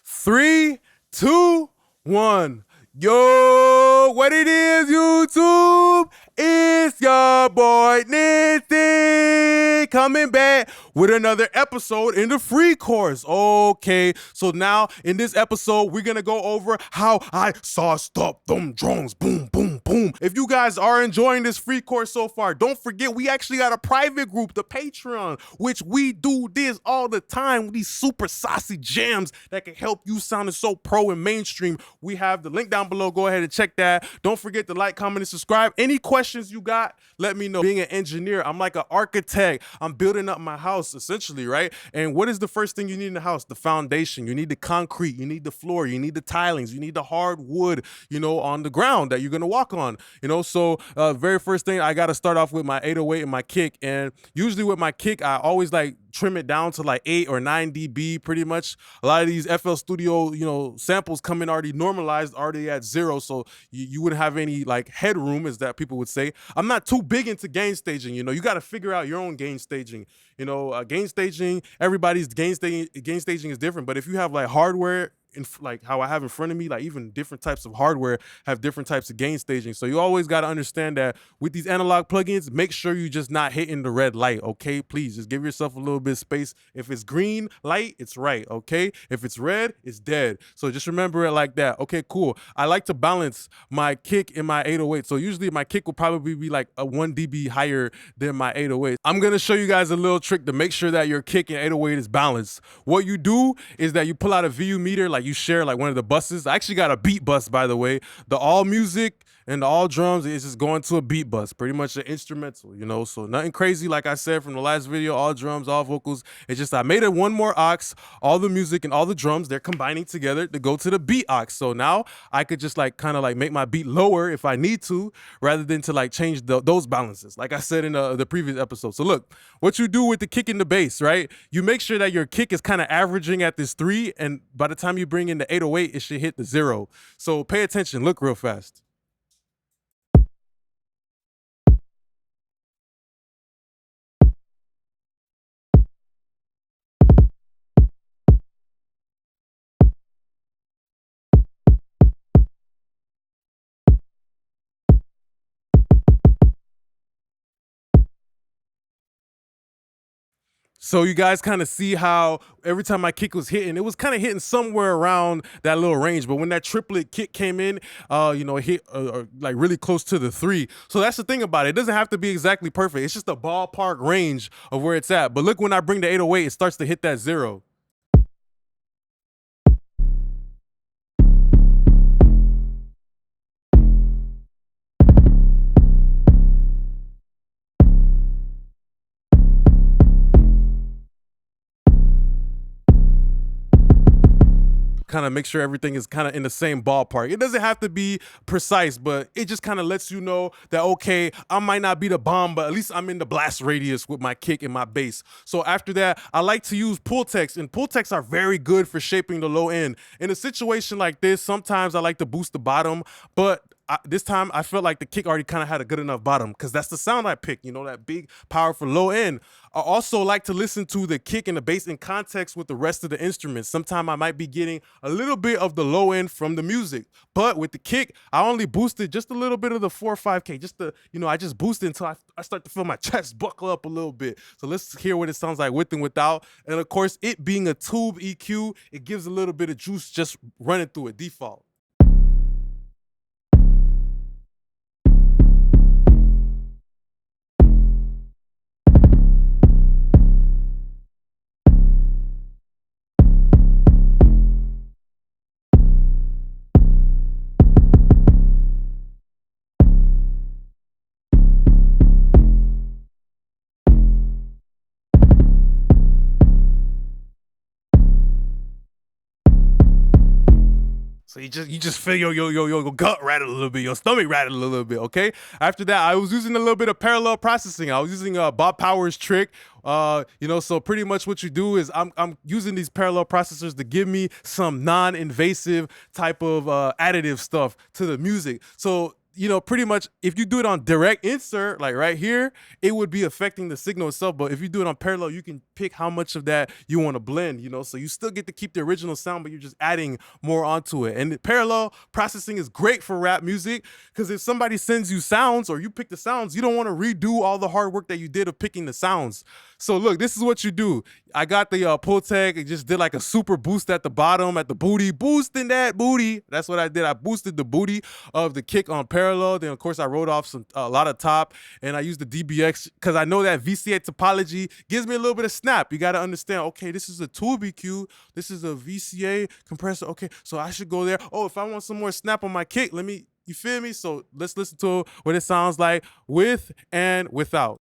3, 2, 1. Yo, what it is, YouTube? It's your boy Nitty coming back with another episode in the free course. Okay, so now in this episode, we're gonna go over how I sauced up them drums. Boom, boom, boom. If you guys are enjoying this free course so far, don't forget we actually got a private group, the Patreon, which we do this all the time with these super saucy jams that can help you sounding so pro and mainstream. We have the link down below. Go ahead and check that. Don't forget to like, comment, and subscribe. Any questions you got, let me know. Being an engineer, I'm like an architect. I'm building up my house essentially, right? And what is the first thing you need in the house? The foundation. You need the concrete, you need the floor, you need the tilings, you need the hard wood, on the ground that you're gonna walk on, So very first thing, I gotta start off with my 808 and my kick. And usually with my kick, I always like trim it down to like 8 or 9 dB pretty much. A lot of these FL Studio, samples come in already normalized, already at 0, so you wouldn't have any like headroom, as that people would say. I'm not too big into gain staging, you got to figure out your own gain staging. Gain staging, everybody's gain staging is different, but if you have like hardware, like how I have in front of me, like even different types of hardware have different types of gain staging. So you always got to understand that with these analog plugins, make sure you just not hitting the red light, okay? Please just give yourself a little bit of space. If it's green light, it's right, okay? If it's red, it's dead. So just remember it like that. Okay, cool. I like to balance my kick and my 808. So usually my kick will probably be like a 1 dB higher than my 808. I'm gonna show you guys a little trick to make sure that your kick and 808 is balanced. What you do is that you pull out a VU meter, like you share like one of the buses. I actually got a beat bus, by the way. The all music and the all drums is just going to a beat bus, pretty much an instrumental, so nothing crazy. Like I said from the last video, all drums, all vocals. It's just I made it one more aux, all the music and all the drums, they're combining together to go to the beat aux. So now I could just like kind of like make my beat lower if I need to, rather than to like change those balances, like I said in the previous episode. So look, what you do with the kick and the bass, right? You make sure that your kick is kind of averaging at this 3, and by the time you bring in the 808, it should hit the 0. So pay attention, look real fast. So you guys kind of see how every time my kick was hitting, it was kind of hitting somewhere around that little range. But when that triplet kick came in, it hit like really close to the 3. So that's the thing about it. It doesn't have to be exactly perfect. It's just a ballpark range of where it's at. But look, when I bring the 808, it starts to hit that 0. Kind of make sure everything is kind of in the same ballpark. It doesn't have to be precise, but it just kind of lets you know that, okay, I might not be the bomb, but at least I'm in the blast radius with my kick and my bass. So after that, I like to use pull techs, and pull techs are very good for shaping the low end. In a situation like this, sometimes I like to boost the bottom, but this time I felt like the kick already kind of had a good enough bottom, because that's the sound I picked, that big, powerful low end. I also like to listen to the kick and the bass in context with the rest of the instruments. Sometimes I might be getting a little bit of the low end from the music, but with the kick, I only boosted just a little bit of the 4 or 5K, just to, I just boosted until I start to feel my chest buckle up a little bit. So let's hear what it sounds like with and without. And of course, it being a tube EQ, it gives a little bit of juice just running through it, default. So you just feel your gut rattle a little bit, your stomach rattle a little bit, okay? After that, I was using a little bit of parallel processing. I was using Bob Powers' trick. So pretty much what you do is I'm using these parallel processors to give me some non-invasive type of additive stuff to the music. So pretty much if you do it on direct insert, like right here, it would be affecting the signal itself. But if you do it on parallel, you can pick how much of that you want to blend, so you still get to keep the original sound, but you're just adding more onto it. And parallel processing is great for rap music because if somebody sends you sounds or you pick the sounds, you don't want to redo all the hard work that you did of picking the sounds. So look, this is what you do. I got the Pultec. It just did like a super boost at the bottom, at the booty, boosting that booty. That's what I did. I boosted the booty of the kick on parallel. Then of course I wrote off a lot of top, and I used the DBX because I know that VCA topology gives me a little bit of snap. You got to understand. Okay, this is a tool BQ. This is a VCA compressor. Okay, so I should go there. Oh, if I want some more snap on my kick, you feel me? So let's listen to what it sounds like with and without.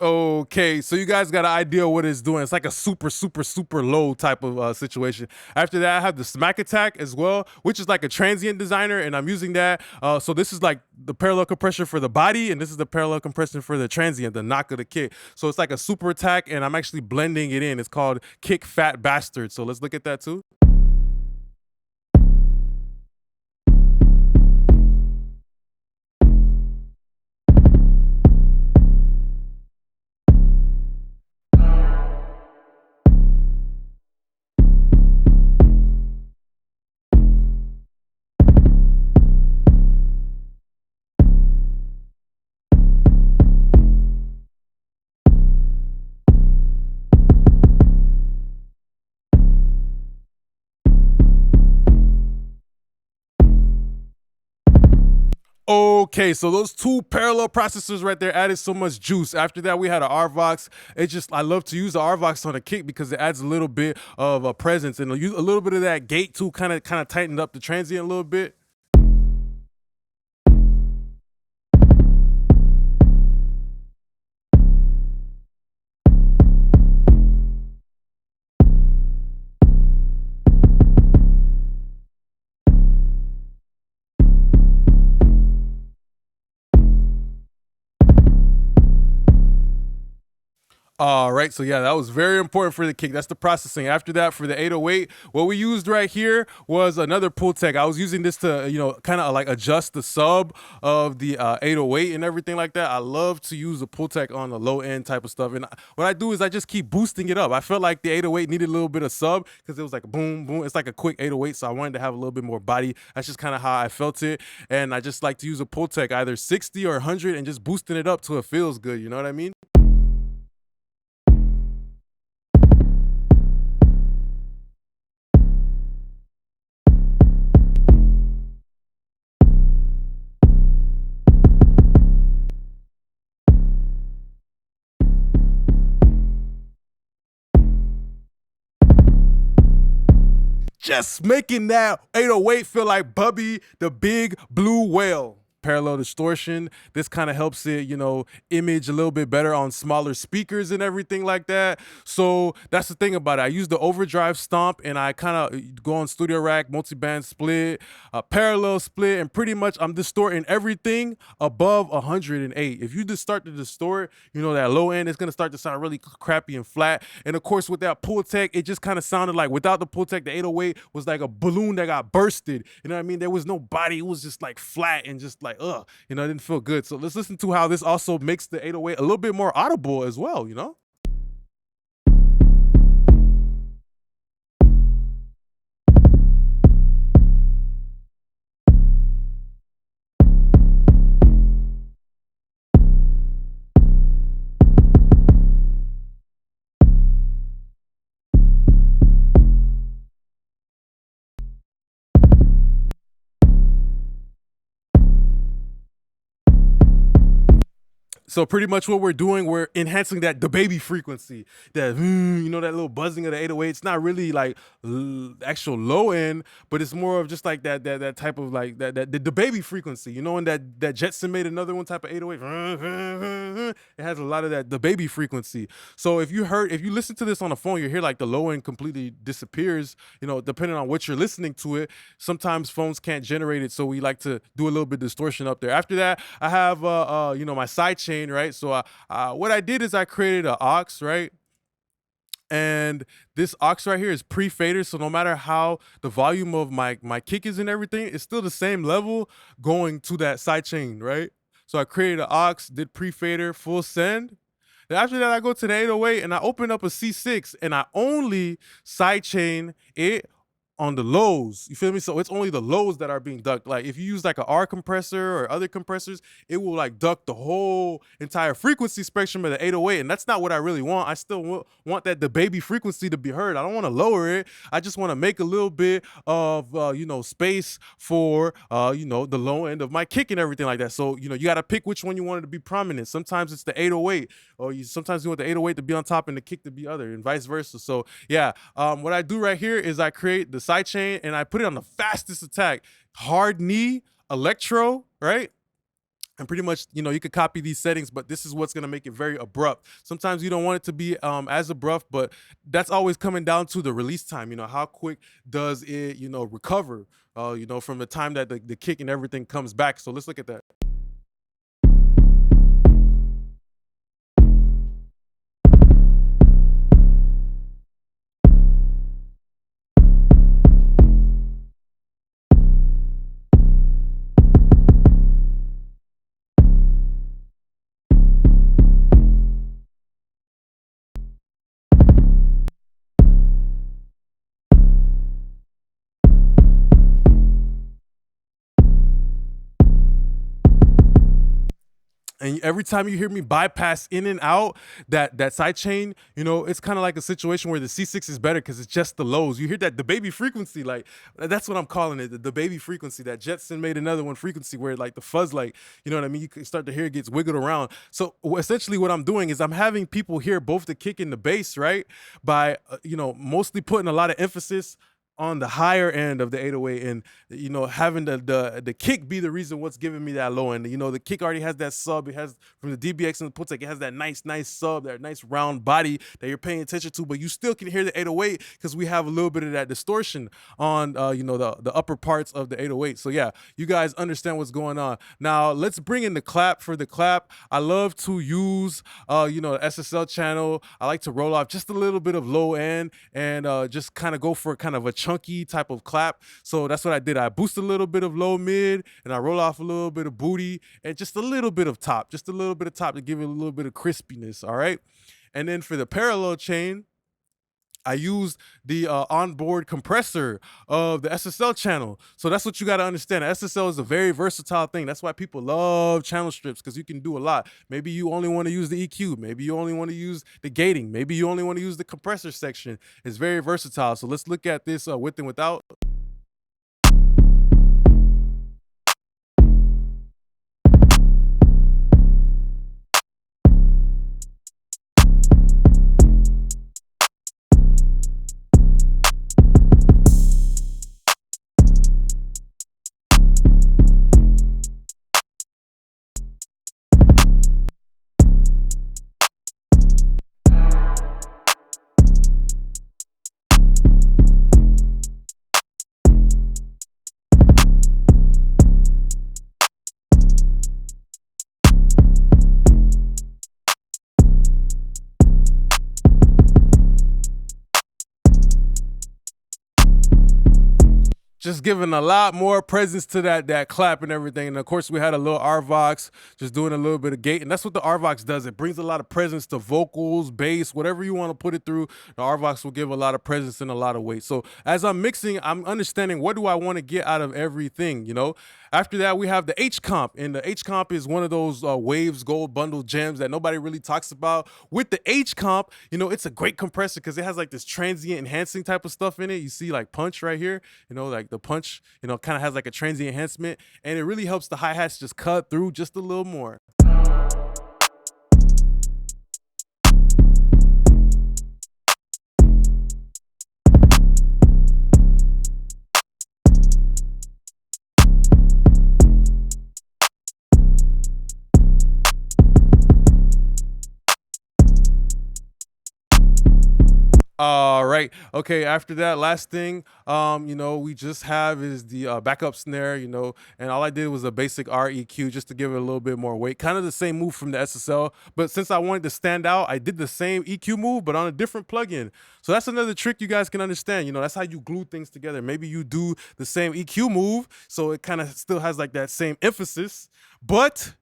Okay, so you guys got an idea what it's doing. It's like a super, super, super low type of situation. After that, I have the Smack Attack as well, which is like a transient designer, and I'm using that. So this is like the parallel compression for the body, and this is the parallel compression for the transient, the knock of the kick. So it's like a super attack, and I'm actually blending it in. It's called Kick Fat Bastard. So let's look at that too. Okay, so those two parallel processors right there added so much juice. After that, we had an RVox. I love to use the RVox on a kick because it adds a little bit of a presence and a little bit of that gate too, kind of tightened up the transient a little bit. All right, so yeah, that was very important for the kick. That's the processing. After that, for the 808, what we used right here was another Pultec. I was using this to, kind of like adjust the sub of the 808 and everything like that. I love to use a Pultec on the low end type of stuff. And what I do is I just keep boosting it up. I felt like the 808 needed a little bit of sub because it was like a boom, boom. It's like a quick 808, so I wanted to have a little bit more body. That's just kind of how I felt it. And I just like to use a Pultec, either 60 or 100, and just boosting it up till it feels good. You know what I mean? Just making that 808 feel like Bubby the Big Blue Whale. Parallel distortion. This kind of helps it, image a little bit better on smaller speakers and everything like that. So that's the thing about it. I use the overdrive stomp and I kind of go on Studio Rack, multiband split, parallel split, and pretty much I'm distorting everything above 108. If you just start to distort, that low end, it's going to start to sound really crappy and flat. And of course, with that Pultec, it just kind of sounded like without the Pultec, the 808 was like a balloon that got bursted. You know what I mean? There was no body. It was just like flat and just like, it didn't feel good. So let's listen to how this also makes the 808 a little bit more audible as well, So pretty much what we're doing, we're enhancing that the baby frequency, that that little buzzing of the 808. It's not really like actual low end, but it's more of just like that type of like that the baby frequency, and that Jetson made another one type of 808. It has a lot of that the baby frequency. So if you listen to this on a phone, you hear like the low end completely disappears. Depending on what you're listening to it. Sometimes phones can't generate it, so we like to do a little bit of distortion up there. After that, I have my sidechain, right? So what I did is I created an aux, right? And this aux right here is pre-fader, so no matter how the volume of my kick is and everything, it's still the same level going to that sidechain, right? So I created an aux, did pre-fader, full send. Then after that, I go to the 808 and I open up a C6 and I only sidechain it on the lows. You feel me? So it's only the lows that are being ducked. Like if you use like an R compressor or other compressors, it will like duck the whole entire frequency spectrum of the 808. And that's not what I really want. I still want that the baby frequency to be heard. I don't want to lower it. I just want to make a little bit of space for the low end of my kick and everything like that. So you got to pick which one you want it to be prominent. Sometimes it's the 808, or sometimes you want the 808 to be on top and the kick to be other, and vice versa. So yeah, what I do right here is I create the sidechain and I put it on the fastest attack, hard knee, electro, right? And pretty much, you could copy these settings, but this is what's going to make it very abrupt. Sometimes you don't want it to be as abrupt, but that's always coming down to the release time. How quick does it, recover, from the time that the kick and everything comes back. So let's look at that. And every time you hear me bypass in and out that side chain, it's kind of like a situation where the C6 is better because it's just the lows. You hear that the baby frequency, like that's what I'm calling it, the baby frequency. That Jetson made another one frequency where like the fuzz, like you know what I mean. You can start to hear it gets wiggled around. So essentially, what I'm doing is I'm having people hear both the kick and the bass, right? By mostly putting a lot of emphasis on the higher end of the 808 and having the kick be the reason what's giving me that low end. The kick already has that sub. It has from the DBX and the Putec, it has that nice sub, that nice round body that you're paying attention to, but you still can hear the 808 because we have a little bit of that distortion on the upper parts of the 808. So yeah, you guys understand what's going on. Now let's bring in the clap. For the clap, I love to use the SSL channel. I like to roll off just a little bit of low end and just kind of go for kind of a chunky type of clap. So that's what I did. I boost a little bit of low mid and I roll off a little bit of booty and just a little bit of top, to give it a little bit of crispiness. All right. And then for the parallel chain, I used the onboard compressor of the SSL channel. So that's what you got to understand. SSL is a very versatile thing. That's why people love channel strips, because you can do a lot. Maybe you only want to use the EQ. Maybe you only want to use the gating. Maybe you only want to use the compressor section. It's very versatile. So let's look at this with and without. Just giving a lot more presence to that clap and everything. And of course, we had a little RVox, just doing a little bit of gate. And that's what the RVox does. It brings a lot of presence to vocals, bass, whatever you want to put it through. The RVox will give a lot of presence and a lot of weight. So as I'm mixing, I'm understanding what do I want to get out of everything, After that, we have the H comp. And the H comp is one of those Waves Gold Bundle gems that nobody really talks about. With the H comp, it's a great compressor because it has like this transient enhancing type of stuff in it. You see like punch right here, like the punch, kind of has like a transient enhancement, and it really helps the hi-hats just cut through just a little more. right. Okay. After that, last thing, we just have is the backup snare, and all I did was a basic REQ just to give it a little bit more weight. Kind of the same move from the SSL, but since I wanted to stand out, I did the same EQ move, but on a different plugin. So that's another trick you guys can understand. That's how you glue things together. Maybe you do the same EQ move, so it kind of still has like that same emphasis, but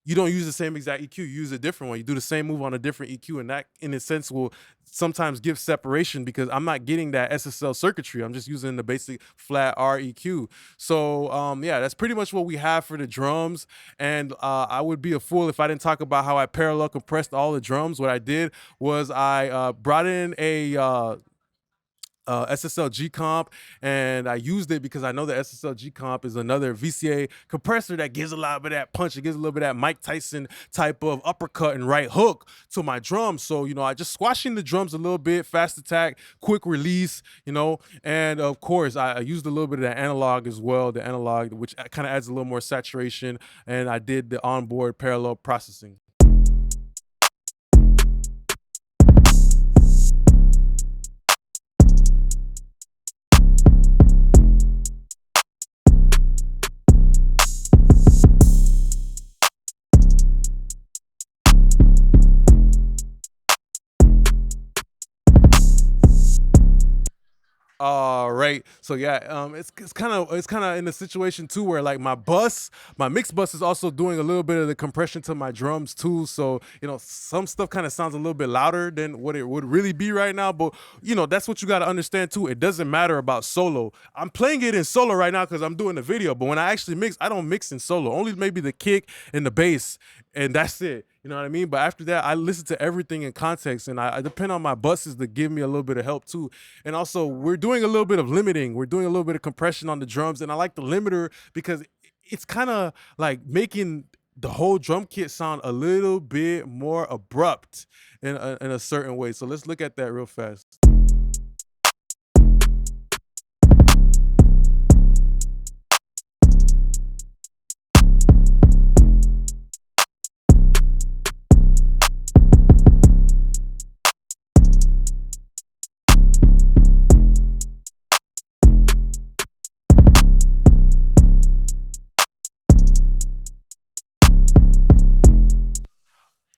you don't use the same exact EQ. You use a different one. You do the same move on a different EQ, and that, in a sense, will sometimes give separation because I'm not getting that SSL circuitry. I'm just using the basic flat REQ. So yeah, that's pretty much what we have for the drums. And I would be a fool if I didn't talk about how I parallel compressed all the drums. What I did was I brought in a SSL G comp, and I used it because I know the SSL G comp is another VCA compressor that gives a lot of that punch. It gives a little bit of that Mike Tyson type of uppercut and right hook to my drums. So, I just squashing the drums a little bit, fast attack, quick release, and of course I used a little bit of that analog as well, the analog, which kind of adds a little more saturation, and I did the onboard parallel processing. All right. So yeah, it's kind of in a situation too where like my mix bus is also doing a little bit of the compression to my drums too. So some stuff kind of sounds a little bit louder than what it would really be right now. But that's what you got to understand too. It doesn't matter about solo. I'm playing it in solo right now because I'm doing the video. But when I actually mix, I don't mix in solo. Only maybe the kick and the bass, and that's it. You know what I mean? But after that, I listen to everything in context, and I depend on my buses to give me a little bit of help too. And also, we're doing a little bit of limiting. We're doing a little bit of compression on the drums, and I like the limiter because it's kind of like making the whole drum kit sound a little bit more abrupt in a certain way. So let's look at that real fast.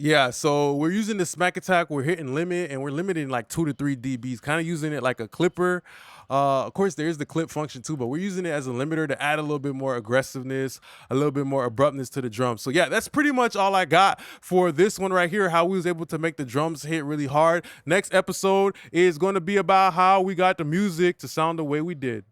Yeah, so we're using the smack attack. We're hitting limit, and we're limiting like 2 to 3 dBs, kind of using it like a clipper. Of course, there is the clip function too, but we're using it as a limiter to add a little bit more aggressiveness, a little bit more abruptness to the drums. So yeah, that's pretty much all I got for this one right here, how we was able to make the drums hit really hard. Next episode is going to be about how we got the music to sound the way we did.